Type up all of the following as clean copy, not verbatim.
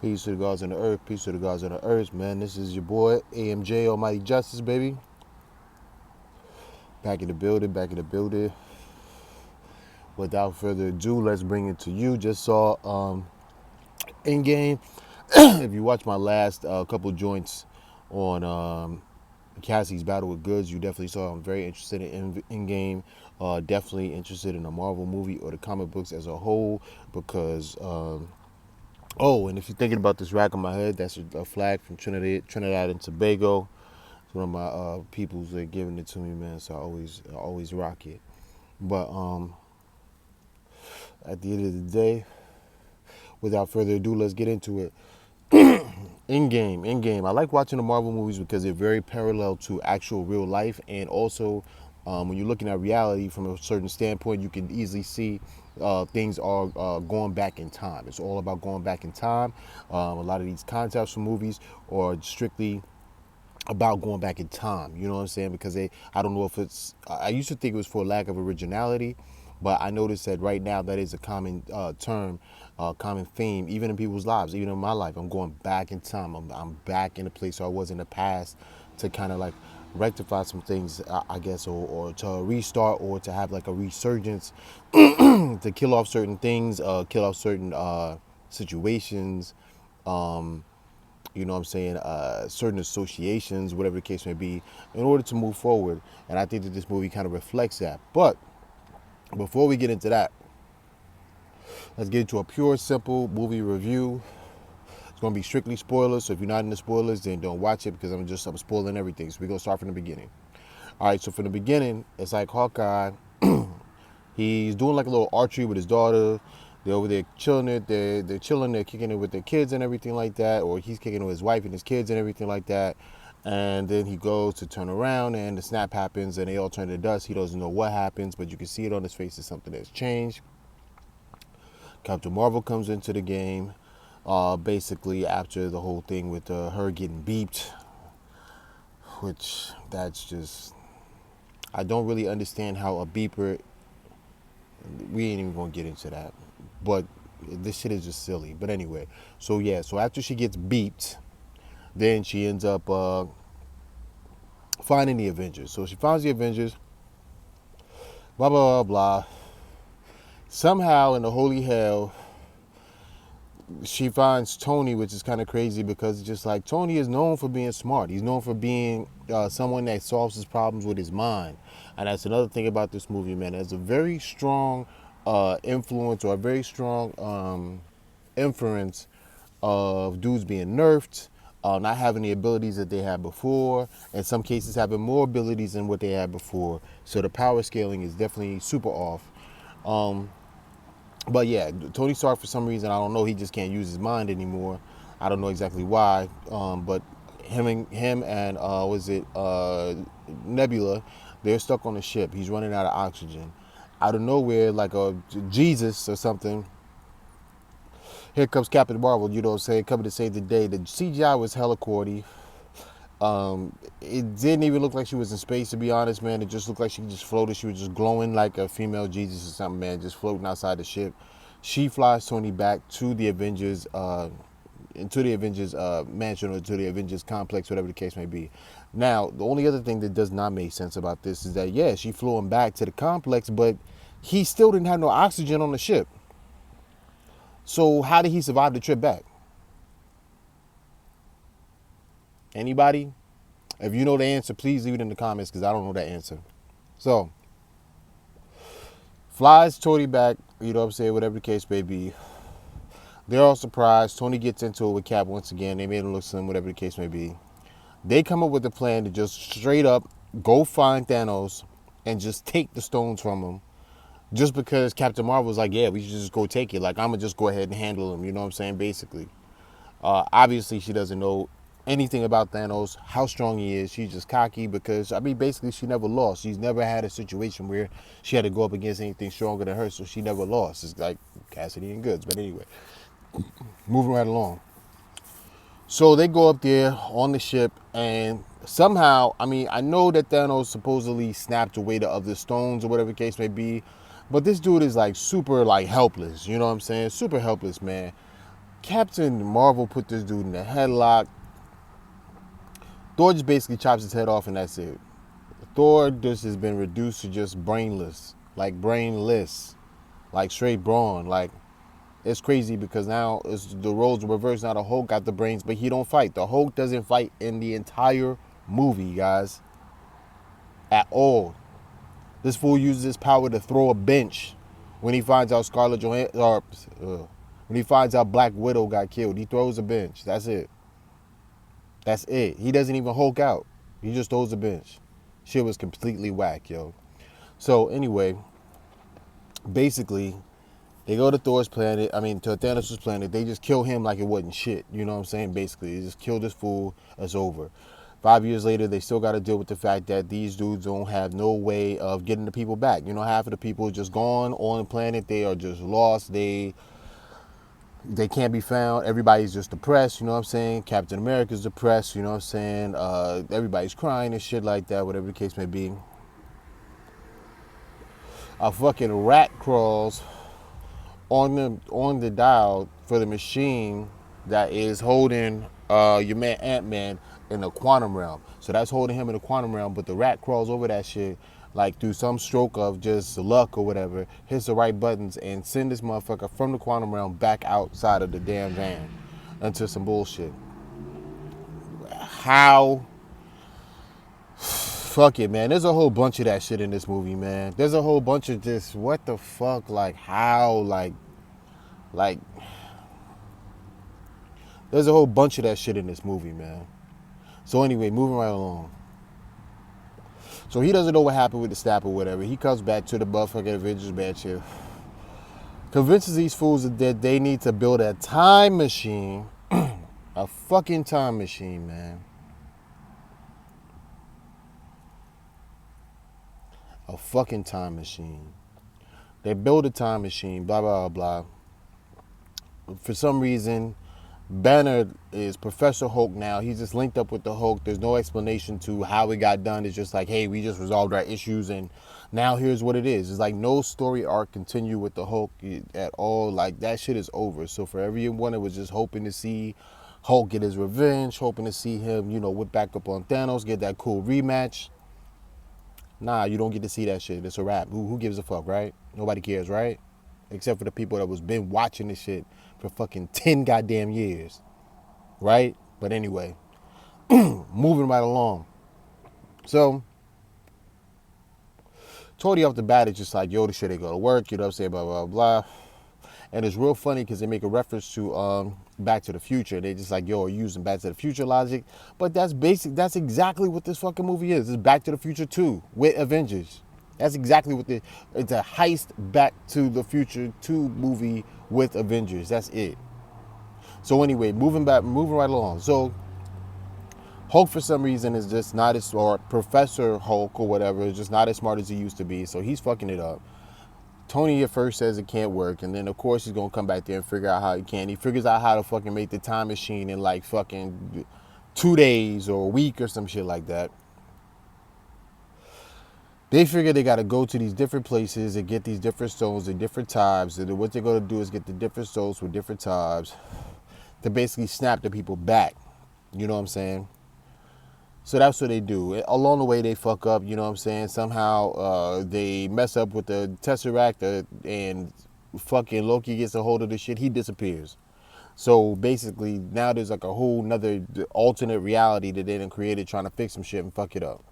Peace to the gods on the earth. Peace to the gods on the earth, man. This is your boy, AMJ, Almighty Justice, baby. Back in the building, back in the building. Without further ado, let's bring it to you. Just saw Endgame. If you watch my last couple joints on Cassie's Battle with Goods, you definitely saw I'm very interested in Endgame. Definitely interested in a Marvel movie or the comic books as a whole because... oh, and if you're thinking about this rack on my head, that's a flag from Trinidad and Tobago. It's one of my peoples that giving it to me, man. So I always rock it. But at the end of the day, without further ado, let's get into it. Endgame. I like watching the Marvel movies because they're very parallel to actual real life, and also when you're looking at reality from a certain standpoint, you can easily see things are going back in time. It's all about going back in time. A lot of these concepts from movies are strictly about going back in time. You know what I'm saying? Because I don't know if it's. I used to think it was for lack of originality, but I noticed that right now that is a common term, common theme, even in people's lives, even in my life. I'm going back in time. I'm back in the place where I was in the past to kind of like rectify some things, I guess, or to restart or to have like a resurgence, to kill off certain things, kill off certain situations. You know what I'm saying, certain associations, whatever the case may be, in order to move forward. And I think that this movie kind of reflects that. But before we get into that, let's get into a pure, simple movie review. It's going to be strictly spoilers, so if you're not into spoilers, then don't watch it because I'm spoiling everything. So we're going to start from the beginning. All right, so from the beginning, it's like Hawkeye. He's doing like a little archery with his daughter. They're over there chilling it. They're chilling. They're kicking it with their kids and everything like that. Or he's kicking it with his wife and his kids and everything like that. And then he goes to turn around and the snap happens and they all turn to dust. He doesn't know what happens, but you can see it on his face as something that's changed. Captain Marvel comes into the game. Basically after the whole thing with her getting beeped. Which that's just... I don't really understand how a beeper... We ain't even gonna get into that. But this shit is just silly. But anyway, so yeah, so after she gets beeped, then she ends up finding the Avengers. So she finds the Avengers, blah, blah, blah, blah. Somehow in the holy hell, she finds Tony, which is kind of crazy because it's just like Tony is known for being smart. He's known for being someone that solves his problems with his mind. And that's another thing about this movie, man. There's a very strong influence or a very strong inference of dudes being nerfed, not having the abilities that they had before, in some cases having more abilities than what they had before. So the power scaling is definitely super off. But yeah, Tony Stark, for some reason, I don't know, he just can't use his mind anymore. I don't know exactly why, but him and Nebula, they're stuck on the ship. He's running out of oxygen. Out of nowhere, like a Jesus or something, here comes Captain Marvel, you know what I'm saying, coming to save the day. The CGI was hella corny. It didn't even look like she was in space, to be honest, man. It just looked like she just floated. She was just glowing like a female Jesus or something, man, just floating outside the ship. She flies Tony back to the Avengers, mansion, or to the Avengers complex, whatever the case may be. Now, the only other thing that does not make sense about this is that, yeah, she flew him back to the complex, but he still didn't have no oxygen on the ship. So how did he survive the trip back? Anybody? If you know the answer, please leave it in the comments because I don't know that answer. So, flies Tony back, you know what I'm saying, whatever the case may be. They're all surprised. Tony gets into it with Cap once again. They made him look slim, whatever the case may be. They come up with a plan to just straight up go find Thanos and just take the stones from him. Just because Captain Marvel was like, yeah, we should just go take it. Like, I'm going to just go ahead and handle him, you know what I'm saying, basically. Obviously, she doesn't know anything about Thanos, how strong he is. She's just cocky because, I mean, basically, she never lost. She's never had a situation where she had to go up against anything stronger than her, so she never lost. It's like Cassidy and Goods. But anyway, moving right along. So they go up there on the ship, and somehow, I mean, I know that Thanos supposedly snapped away the other stones or whatever the case may be, but this dude is like super like helpless, you know what I'm saying? Super helpless, man. Captain Marvel put this dude in a headlock. Thor just basically chops his head off and that's it. Thor just has been reduced to just brainless. Like brainless. Like straight brawn. Like it's crazy because now it's the roles reversed. Now the Hulk got the brains, but he don't fight. The Hulk doesn't fight in the entire movie, guys. At all. This fool uses his power to throw a bench when he finds out Scarlett Johansson, or when he finds out Black Widow got killed. He throws a bench. That's it. That's it. He doesn't even Hulk out. He just throws a bench. Shit was completely whack, yo. So anyway, basically, they go to Thor's planet. I mean, to Thanos' planet. They just kill him like it wasn't shit. You know what I'm saying? Basically, they just kill this fool. It's over. 5 years later, they still got to deal with the fact that these dudes don't have no way of getting the people back. You know, half of the people are just gone on the planet. They are just lost. They can't be found. Everybody's just depressed. You know what I'm saying? Captain America's depressed. You know what I'm saying? Everybody's crying and shit like that, whatever the case may be. A fucking rat crawls on the dial for the machine that is holding your man Ant-Man in the quantum realm. So that's holding him in the quantum realm, but the rat crawls over that shit like through some stroke of just luck or whatever, hits the right buttons and send this motherfucker from the quantum realm back outside of the damn van into some bullshit. How? Fuck it, man. There's a whole bunch of that shit in this movie, man. There's a whole bunch of just what the fuck, like how, like there's a whole bunch of that shit in this movie, man. So anyway, moving right along. So he doesn't know what happened with the snap or whatever. He comes back to the motherfucking Avengers mansion, convinces these fools that they need to build a time machine, a fucking time machine, man. A fucking time machine. They build a time machine, blah, blah, blah. For some reason, Banner is Professor Hulk now. He's just linked up with the Hulk. There's no explanation to how it got done. It's just like, hey, we just resolved our issues and now here's what it is. It's like no story arc continue with the Hulk at all. Like that shit is over. So for everyone that was just hoping to see Hulk get his revenge, hoping to see him, you know, whip back up on Thanos, get that cool rematch. Nah, you don't get to see that shit. It's a wrap. Who gives a fuck, right? Nobody cares, right? Except for the people that was been watching this shit for fucking 10 goddamn years, right? But anyway, moving right along. So, Tony off the bat is just like, yo, this shit ain't gonna work, you know what I'm saying, blah, blah, blah. And it's real funny because they make a reference to Back to the Future. They just like, yo, are you using Back to the Future logic? But that's basic. That's exactly what this fucking movie is. It's Back to the Future 2 with Avengers. That's exactly what it's a heist Back to the Future 2 movie with Avengers. That's it. So anyway, moving right along. So Hulk for some reason is just not as, or Professor Hulk or whatever, is just not as smart as he used to be. So he's fucking it up. Tony at first says it can't work, and then of course he's gonna come back there and figure out how he can. He figures out how to fucking make the time machine in like fucking 2 days or a week or some shit like that. They figure they gotta go to these different places and get these different stones at different times. And what they're gonna do is get the different stones with different times to basically snap the people back. You know what I'm saying? So that's what they do. Along the way, they fuck up, you know what I'm saying? Somehow they mess up with the Tesseract and fucking Loki gets a hold of the shit. He disappears. So basically, now there's like a whole nother alternate reality that they done created trying to fix some shit and fuck it up.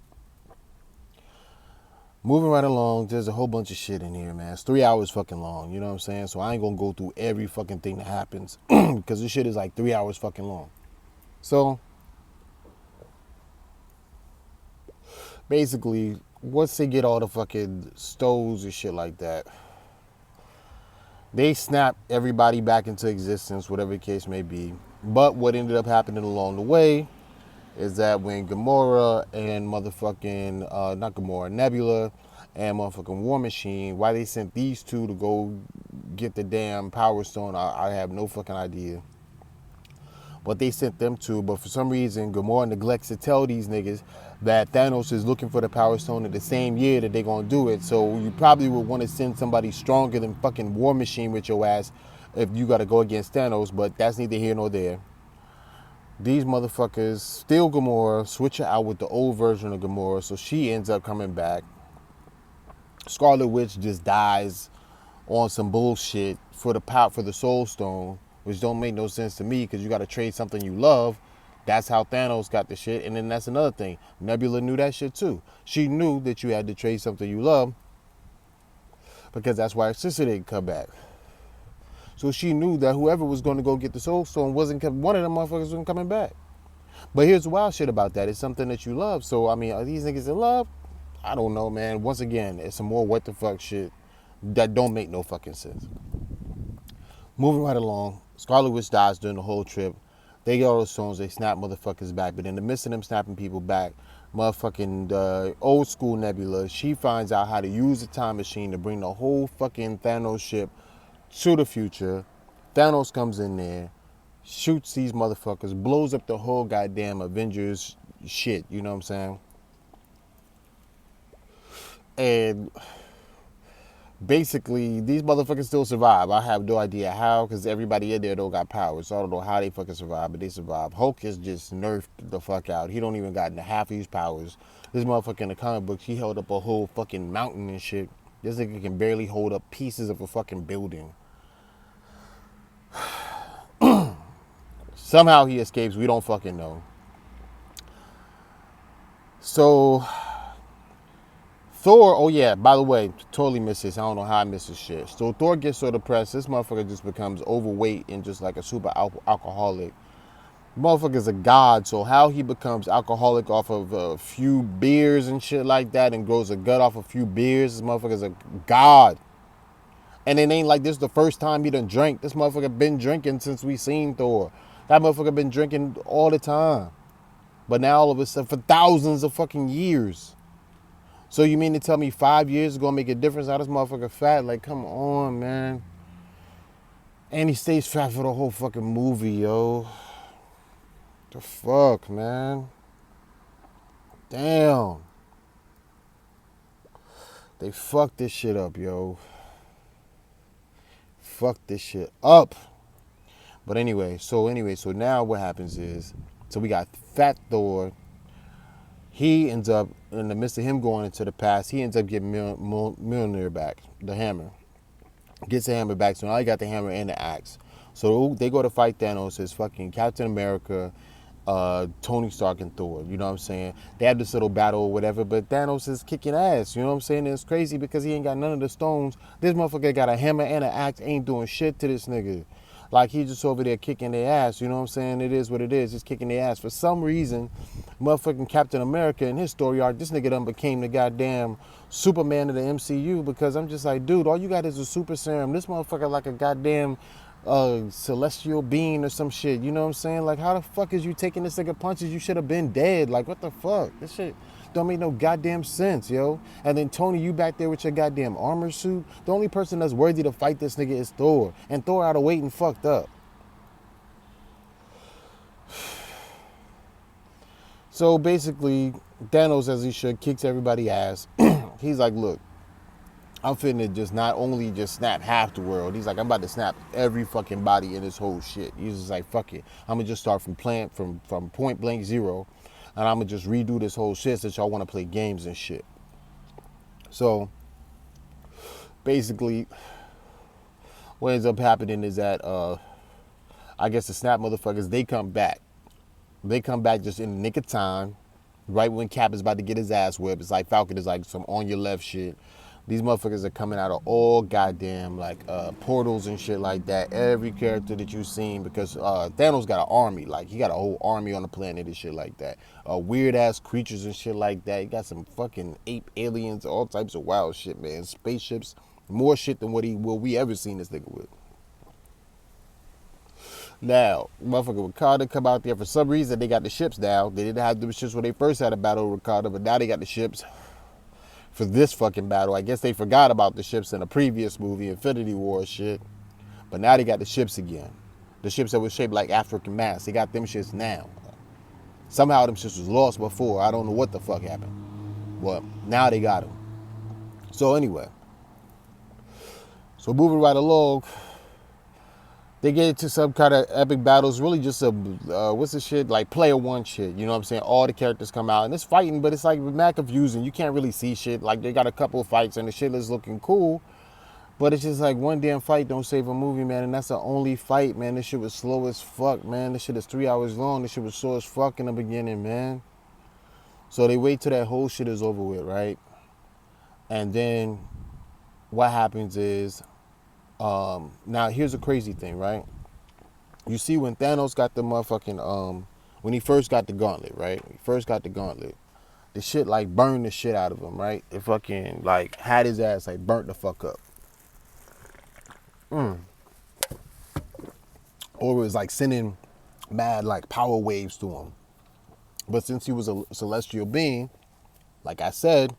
Moving right along, there's a whole bunch of shit in here, man. It's 3 hours fucking long, you know what I'm saying? So I ain't gonna go through every fucking thing that happens because this shit is like 3 hours fucking long. So basically, once they get all the fucking stoves and shit like that, they snap everybody back into existence, whatever the case may be. But what ended up happening along the way is that when Gamora and motherfucking, not Gamora, Nebula and motherfucking War Machine, why they sent these two to go get the damn Power Stone, I have no fucking idea. But they sent them to, but for some reason, Gamora neglects to tell these niggas that Thanos is looking for the Power Stone in the same year that they're gonna do it. So you probably would want to send somebody stronger than fucking War Machine with your ass if you got to go against Thanos, but that's neither here nor there. These motherfuckers steal Gamora, switch her out with the old version of Gamora, so she ends up coming back. Scarlet Witch just dies on some bullshit for the Soul Stone, which don't make no sense to me because you got to trade something you love. That's how Thanos got the shit. And then that's another thing. Nebula knew that shit too. She knew that you had to trade something you love because that's why her sister didn't come back. So she knew that whoever was going to go get the Soul Stone one of them motherfuckers wasn't coming back. But here's the wild shit about that. It's something that you love. So, I mean, are these niggas in love? I don't know, man. Once again, it's some more what the fuck shit that don't make no fucking sense. Moving right along, Scarlet Witch dies during the whole trip. They get all the stones, they snap motherfuckers back. But in the midst of them snapping people back, motherfucking old school Nebula, she finds out how to use the time machine to bring the whole fucking Thanos ship to the future. Thanos comes in there, shoots these motherfuckers, blows up the whole goddamn Avengers shit, you know what I'm saying? And basically, these motherfuckers still survive. I have no idea how, because everybody in there don't got powers. So I don't know how they fucking survive, but they survive. Hulk is just nerfed the fuck out. He don't even got half of his powers. This motherfucker in the comic books, he held up a whole fucking mountain and shit. This nigga can barely hold up pieces of a fucking building. Somehow he escapes. We don't fucking know. So Thor, oh yeah, by the way, totally missed this. I don't know how I missed this shit. So Thor gets so depressed, this motherfucker just becomes overweight and just like a super alcoholic. Motherfucker's a god, so how he becomes alcoholic off of a few beers and shit like that and grows a gut off a few beers, this motherfucker's a god. And it ain't like this the first time he done drank. This motherfucker been drinking since we seen Thor. That motherfucker been drinking all the time. But now all of a sudden, for thousands of fucking years. So you mean to tell me 5 years is gonna make a difference? How this motherfucker fat? Like, come on, man. And he stays fat for the whole fucking movie, yo. The fuck, man. Damn. They fucked this shit up, yo. Fuck this shit up. But anyway, so now what happens is, so we got Fat Thor. He ends up, in the midst of him going into the past, he ends up getting Mjolnir back, the hammer. Gets the hammer back, so now he got the hammer and the axe. So they go to fight Thanos, it's fucking Captain America, Tony Stark, and Thor, you know what I'm saying? They have this little battle or whatever, but Thanos is kicking ass, you know what I'm saying? And it's crazy because he ain't got none of the stones. This motherfucker got a hammer and an axe, ain't doing shit to this nigga. Like, he just over there kicking their ass, you know what I'm saying? It is what it is, just kicking their ass. For some reason, motherfucking Captain America in his story arc, this nigga done became the goddamn Superman of the MCU, because I'm just like, dude, all you got is a super serum. This motherfucker like a goddamn celestial being or some shit, you know what I'm saying? Like, how the fuck is you taking this nigga punches? You should have been dead. Like, what the fuck? This shit don't make no goddamn sense, yo. And then Tony, you back there with your goddamn armor suit. The only person that's worthy to fight this nigga is Thor. And Thor out of weight and fucked up. So basically, Thanos, as he should, kicks everybody's ass. He's like, look, I'm finna just not only just snap half the world. He's like, I'm about to snap every fucking body in this whole shit. He's just like, fuck it. I'm gonna just start from point blank zero. And I'm gonna just redo this whole shit since y'all wanna play games and shit. So basically, what ends up happening is that I guess the snap motherfuckers, they come back. They come back just in the nick of time, right when Cap is about to get his ass whipped. It's like Falcon is like some on your left shit. These motherfuckers are coming out of all goddamn like portals and shit like that. Every character that you've seen, because Thanos got an army. Like, he got a whole army on the planet and shit like that. Weird ass creatures and shit like that. He got some fucking ape aliens, all types of wild shit, man. Spaceships, more shit than what we ever seen this nigga with. Now, motherfucker Wakanda come out there. For some reason, they got the ships now. They didn't have the ships when they first had a battle with Wakanda, but now they got the ships for this fucking battle. I guess they forgot about the ships in a previous movie, Infinity War shit. But now they got the ships again. The ships that were shaped like African masks. They got them shits now. Somehow them shits was lost before. I don't know what the fuck happened. Well, now they got them. So anyway. So moving right along. They get into some kind of epic battles, really just a, what's the shit, like player one shit, you know what I'm saying? All the characters come out, and it's fighting, but it's like mad confusing. You can't really see shit. Like, they got a couple of fights, and the shit is looking cool, but it's just like one damn fight don't save a movie, man, and that's the only fight, man. This shit was slow as fuck, man. This shit is 3 hours long. This shit was slow as fuck in the beginning, man. So they wait till that whole shit is over with, right? And then what happens is, now here's a crazy thing, right? You see when Thanos got the motherfucking, when he first got the gauntlet, right? When he first got the gauntlet, the shit like burned the shit out of him, right? It fucking like had his ass like burnt the fuck up. Or it was like sending mad like power waves to him. But since he was a celestial being, like I said,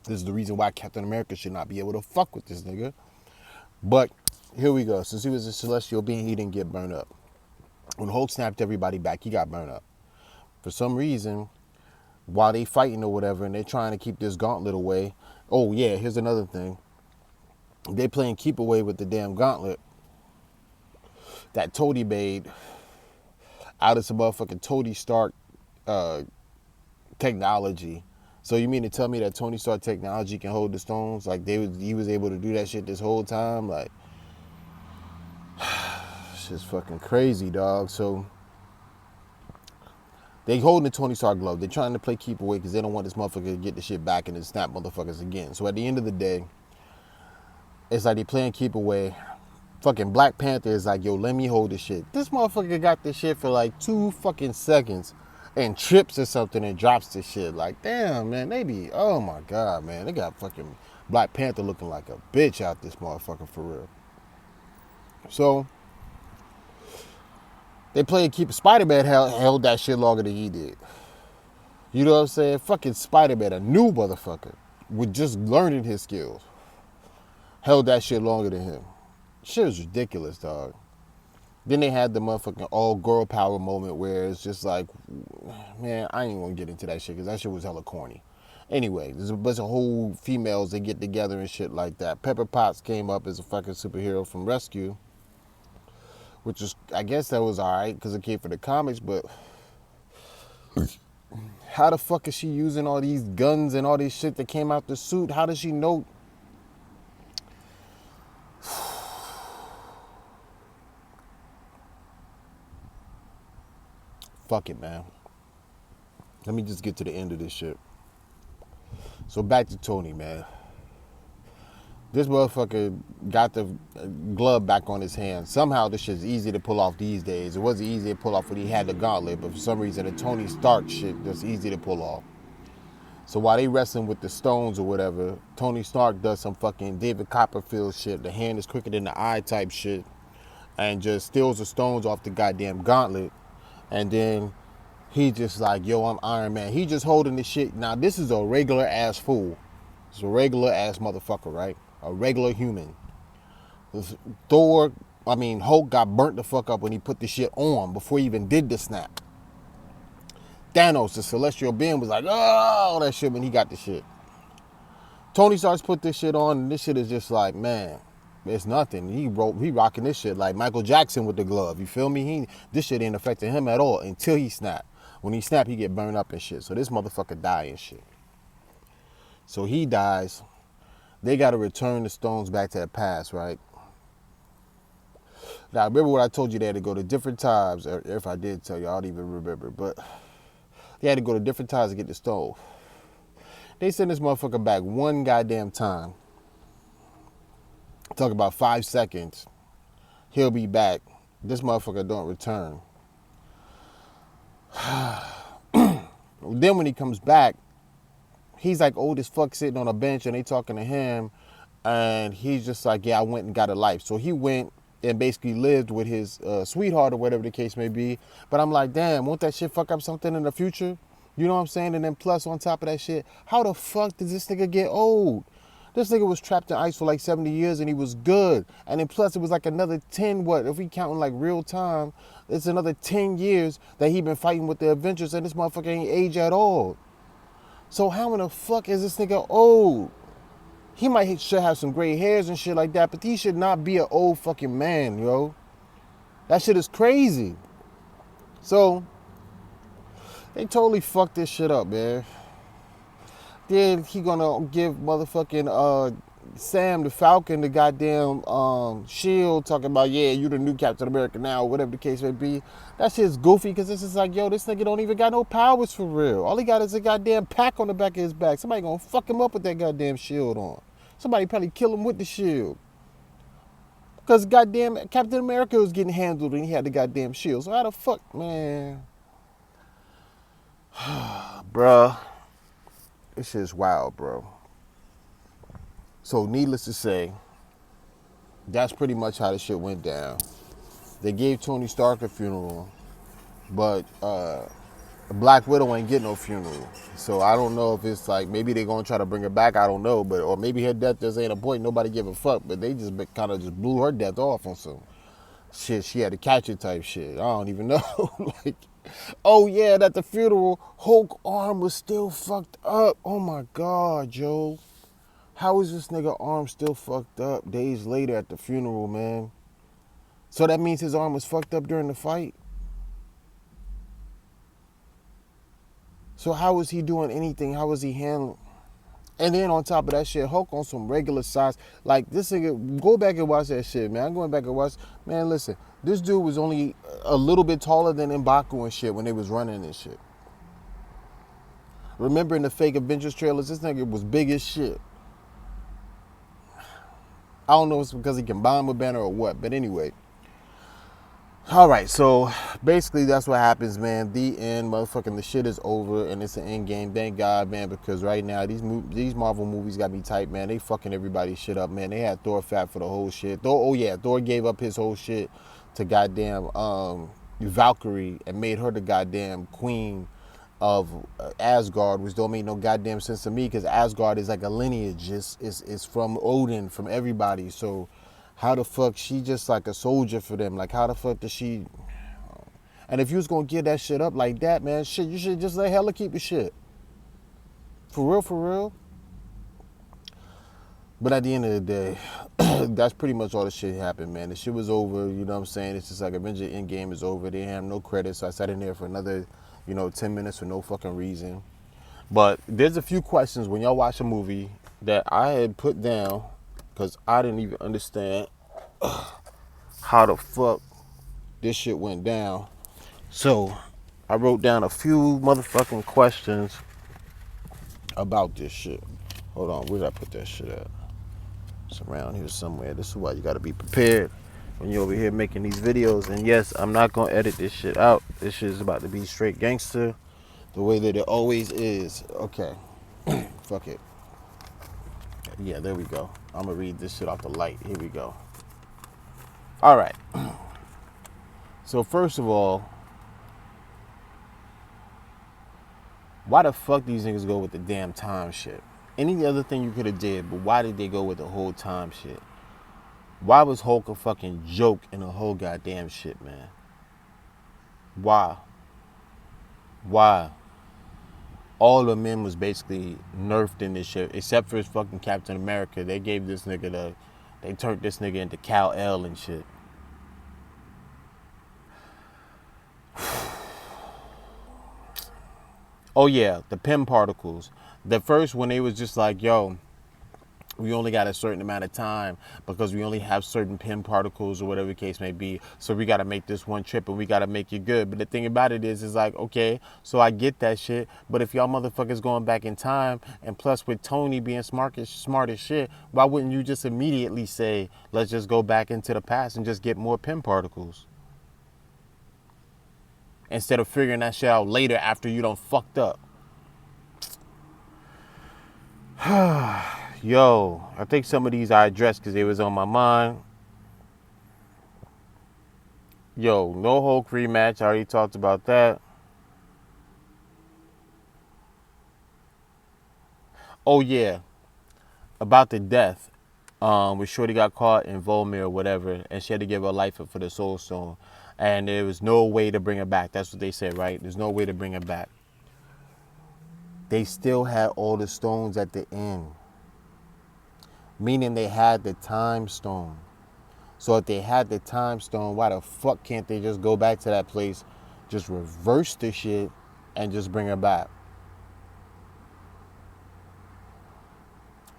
this is the reason why Captain America should not be able to fuck with this nigga. But here we go. Since he was a celestial being, he didn't get burned up. When Hulk snapped everybody back, he got burned up. For some reason, while they fighting or whatever, and they're trying to keep this gauntlet away. Oh yeah, here's another thing. They playing keep away with the damn gauntlet that Tony made out of some motherfucking Tony Stark technology. So you mean to tell me that Tony Stark technology can hold the stones? Like he was able to do that shit this whole time? Like, shit's fucking crazy, dog. So they holding the Tony Stark glove. They're trying to play keep away because they don't want this motherfucker to get the shit back and then snap motherfuckers again. So at the end of the day, it's like they playing keep away. Fucking Black Panther is like, yo, let me hold this shit. This motherfucker got this shit for like 2 fucking seconds and trips or something and drops this shit. Like, damn, man, they be, oh my God, man. They got fucking Black Panther looking like a bitch out this motherfucker for real. So, they playing keep, Spider-Man held that shit longer than he did. You know what I'm saying? Fucking Spider-Man, a new motherfucker, with just learning his skills, held that shit longer than him. Shit was ridiculous, dog. Then they had the motherfucking all girl power moment where it's just like, man, I ain't gonna get into that shit because that shit was hella corny. Anyway, there's a bunch of whole females that get together and shit like that. Pepper Potts came up as a fucking superhero from Rescue, which is, I guess that was alright because it came from the comics, but how the fuck is she using all these guns and all this shit that came out the suit? How does she know? Fuck it, man. Let me just get to the end of this shit. So back to Tony, man. This motherfucker got the glove back on his hand. Somehow this shit's easy to pull off these days. It wasn't easy to pull off when he had the gauntlet, but for some reason the Tony Stark shit just easy to pull off. So while they wrestling with the stones or whatever, Tony Stark does some fucking David Copperfield shit. The hand is quicker than the eye type shit. And just steals the stones off the goddamn gauntlet. And then he just like, yo, I'm Iron Man. He just holding this shit. Now, this is a regular ass fool. It's a regular ass motherfucker, right? A regular human. Hulk got burnt the fuck up when he put the shit on before he even did the snap. Thanos, the celestial being, was like, oh, that shit when he got the shit. Tony starts put this shit on, and this shit is just like, man, it's nothing. He rocking this shit like Michael Jackson with the glove. You feel me? This shit ain't affecting him at all until he snap. When he snap, he get burned up and shit. So this motherfucker die and shit. So he dies. They got to return the stones back to the past, right? Now, remember what I told you? They had to go to different times. Or if I did tell you, I don't even remember. But they had to go to different times to get the stone. They send this motherfucker back one goddamn time. Talk about 5 seconds. He'll be back. This motherfucker don't return. Then when he comes back, he's like old as fuck sitting on a bench and they talking to him. And he's just like, yeah, I went and got a life. So he went and basically lived with his sweetheart or whatever the case may be. But I'm like, damn, won't that shit fuck up something in the future? You know what I'm saying? And then plus on top of that shit, how the fuck did this nigga get old? This nigga was trapped in ice for like 70 years and he was good. And then plus it was like another 10, if we counting like real time, it's another 10 years that he been fighting with the Avengers and this motherfucker ain't age at all. So how in the fuck is this nigga old? Should have some gray hairs and shit like that, but he should not be an old fucking man, yo. That shit is crazy. So they totally fucked this shit up, man. Then he gonna give motherfucking Sam the Falcon the goddamn shield, talking about, yeah, you the new Captain America now, whatever the case may be. That shit's goofy because it's just like, yo, this nigga don't even got no powers for real. All he got is a goddamn pack on the back of his back. Somebody gonna fuck him up with that goddamn shield on. Somebody probably kill him with the shield. Because goddamn Captain America was getting handled and he had the goddamn shield. So how the fuck, man? Bruh. This shit's wild, bro. So needless to say, that's pretty much how the shit went down. They gave Tony Stark a funeral, but Black Widow ain't getting no funeral. So I don't know if it's like, maybe they're gonna try to bring her back, I don't know, but or maybe her death just ain't a point, nobody give a fuck, but they just kind of just blew her death off on some shit, she had to catch it type shit. I don't even know. Like, oh yeah, at the funeral, Hulk arm was still fucked up. Oh my God, Joe. How is this nigga arm still fucked up days later at the funeral, man? So that means his arm was fucked up during the fight? So how was he doing anything? How was he handling? And then on top of that shit, Hulk on some regular size. Like, this nigga, go back and watch that shit, man. I'm going back and watch. Man, listen, this dude was only a little bit taller than M'Baku and shit when they was running this shit. Remember in the fake Avengers trailers, this nigga was big as shit. I don't know if it's because he combined with Banner or what, but anyway. All right, so basically that's what happens, man. The end, motherfucking, the shit is over, and it's an end game. Thank God, man, because right now these Marvel movies got me tight, man. They fucking everybody's shit up, man. They had Thor fat for the whole shit. Thor gave up his whole shit to goddamn Valkyrie and made her the goddamn queen of Asgard, which don't make no goddamn sense to me because Asgard is like a lineage. It's from Odin, from everybody. So how the fuck she just like a soldier for them? Like how the fuck does she? And if you was gonna give that shit up like that, man, shit, you should just let Hela keep your shit. For real, for real. But at the end of the day, that's pretty much all the shit happened, man. The shit was over, you know what I'm saying? It's just like Avengers Endgame is over. They have no credits, so I sat in there for another, 10 minutes for no fucking reason. But there's a few questions when y'all watch a movie that I had put down because I didn't even understand how the fuck this shit went down. So I wrote down a few motherfucking questions about this shit. Hold on, where did I put that shit at? It's around here somewhere. This is why you gotta be prepared when you're over here making these videos. And yes, I'm not gonna edit this shit out. This shit is about to be straight gangster, the way that it always is. Okay, fuck it. Yeah, there we go. I'm gonna read this shit off the light. Here we go. All right. So first of all, why the fuck these niggas go with the damn time shit? Any other thing you could have did, but why did they go with the whole time shit? Why was Hulk a fucking joke in the whole goddamn shit, man? Why? Why? All the men was basically nerfed in this shit, except for his fucking Captain America. They gave this nigga they turned this nigga into Kal-El and shit. Oh yeah, the Pym particles. The first when they was just like, yo, we only got a certain amount of time because we only have certain Pym particles or whatever the case may be. So we got to make this one trip and we got to make it good. But the thing about it is like, okay, so I get that shit. But if y'all motherfuckers going back in time, and plus with Tony being smart as shit, why wouldn't you just immediately say, let's just go back into the past and just get more Pym particles? Instead of figuring that shit out later after you done fucked up. Yo, I think some of these I addressed because they was on my mind. Yo, no Hulk rematch. I already talked about that. Oh, yeah. About the death. Where Shorty got caught in Volmir or whatever, and she had to give her life up for the Soul Stone. And there was no way to bring her back. That's what they said, right? There's no way to bring her back. They still had all the stones at the end. Meaning they had the time stone. So if they had the time stone, why the fuck can't they just go back to that place, just reverse the shit, and just bring her back?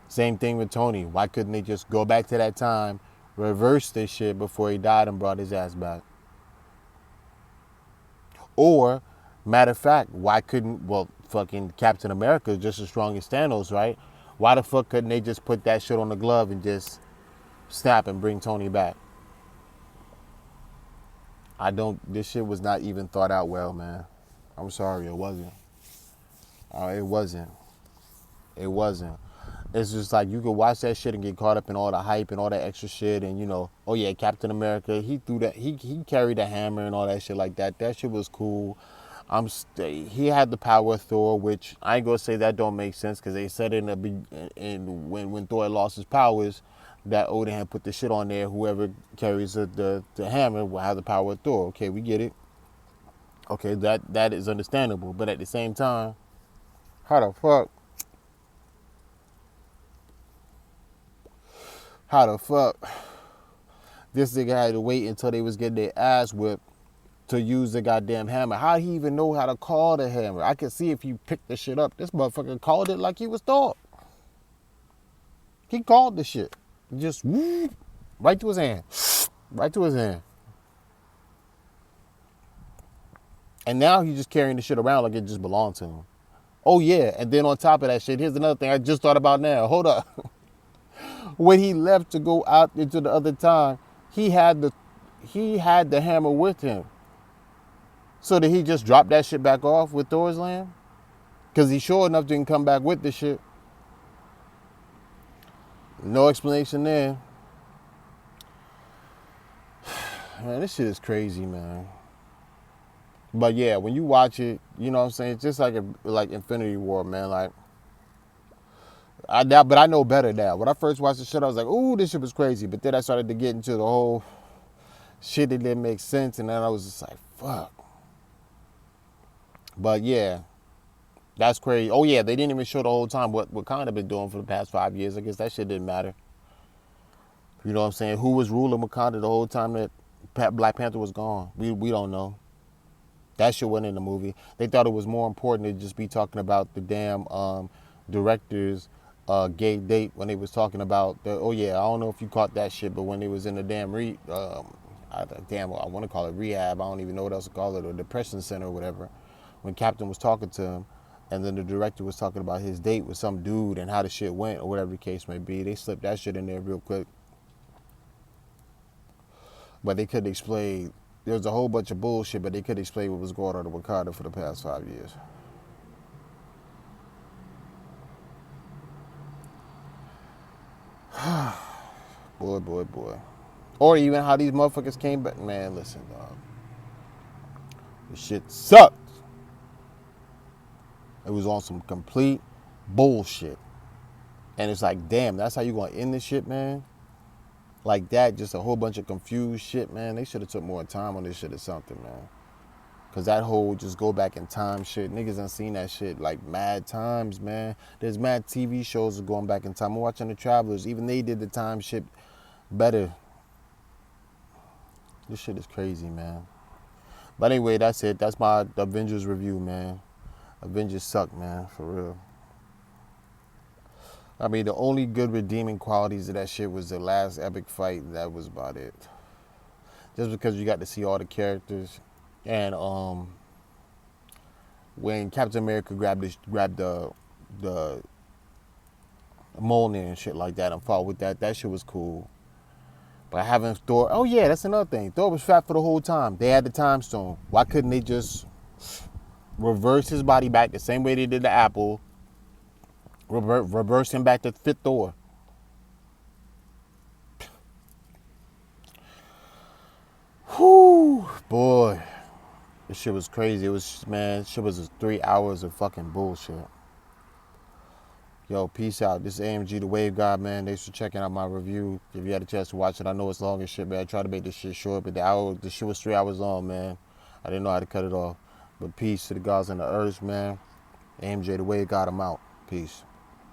Same thing with Tony. Why couldn't they just go back to that time, reverse this shit before he died and brought his ass back? Or, matter of fact, why couldn't, well, fucking Captain America is just as strong as Thanos, right? Why the fuck couldn't they just put that shit on the glove and just snap and bring Tony back? This shit was not even thought out well, man. I'm sorry, it wasn't. It wasn't. It wasn't. It's just like you could watch that shit and get caught up in all the hype and all that extra shit, and oh yeah, Captain America, he threw that, he carried a hammer and all that shit like that. That shit was cool. He had the power of Thor, which I ain't gonna say that don't make sense because they said when Thor lost his powers, that Odin had put the shit on there. Whoever carries the hammer will have the power of Thor. Okay, we get it. Okay, that is understandable, but at the same time, how the fuck? How the fuck this nigga had to wait until they was getting their ass whipped to use the goddamn hammer? How he even know how to call the hammer? I could see if he picked the shit up. This motherfucker called it like he was Thor. He called the shit. Just whoop, right to his hand. Right to his hand. And now he's just carrying the shit around like it just belonged to him. Oh yeah, and then on top of that shit, here's another thing I just thought about now. Hold up. When he left to go out into the other time, he had the hammer with him. So did he just drop that shit back off with Thor's land? Because he sure enough didn't come back with the shit. No explanation there. Man, this shit is crazy, man. But yeah, when you watch it, you know what I'm saying? It's just like Infinity War, man. Like, but I know better now. When I first watched the shit, I was like, ooh, this shit was crazy. But then I started to get into the whole shit that didn't make sense. And then I was just like, fuck. But yeah, that's crazy. Oh yeah, they didn't even show the whole time what Wakanda been doing for the past 5 years. I guess that shit didn't matter. You know what I'm saying? Who was ruling Wakanda the whole time that Black Panther was gone? We don't know. That shit wasn't in the movie. They thought it was more important to just be talking about the damn director's gay date when they was talking about oh yeah, I don't know if you caught that shit, but when they was in the damn I want to call it rehab. I don't even know what else to call it, or depression center or whatever. When Captain was talking to him, and then the director was talking about his date with some dude and how the shit went or whatever the case may be. They slipped that shit in there real quick. But they couldn't explain. There was a whole bunch of bullshit, but they couldn't explain what was going on in Wakanda for the past 5 years. Boy. Or even how these motherfuckers came back. Man, listen, dog. This shit sucked. It was on some complete bullshit. And it's like, damn, that's how you gonna end this shit, man? Like that, just a whole bunch of confused shit, man. They should have took more time on this shit or something, man. Cause that whole just go back in time shit, niggas done seen that shit like mad times, man. There's mad TV shows of going back in time. I'm watching The Travelers, even they did the time shit better. This shit is crazy, man. But anyway, that's it. That's my Avengers review, man. Avengers suck, man, for real. I mean, the only good redeeming qualities of that shit was the last epic fight. That was about it. Just because you got to see all the characters. And when Captain America grabbed the Mjolnir and shit like that and fought with that shit was cool. But having Thor, oh yeah, that's another thing. Thor was fat for the whole time. They had the time stone. Why couldn't they just reverse his body back the same way they did the apple? Reverse him back to fit Thor. Whew, boy. This shit was crazy. It was, man, shit was 3 hours of fucking bullshit. Yo, peace out. This is AMG, the Wave God, man. Thanks for checking out my review. If you had a chance to watch it, I know it's long as shit, man. I tried to make this shit short, but the shit was 3 hours long, man. I didn't know how to cut it off. But peace to the gods and the earth, man. AMG, the Wave God, I'm out. Peace.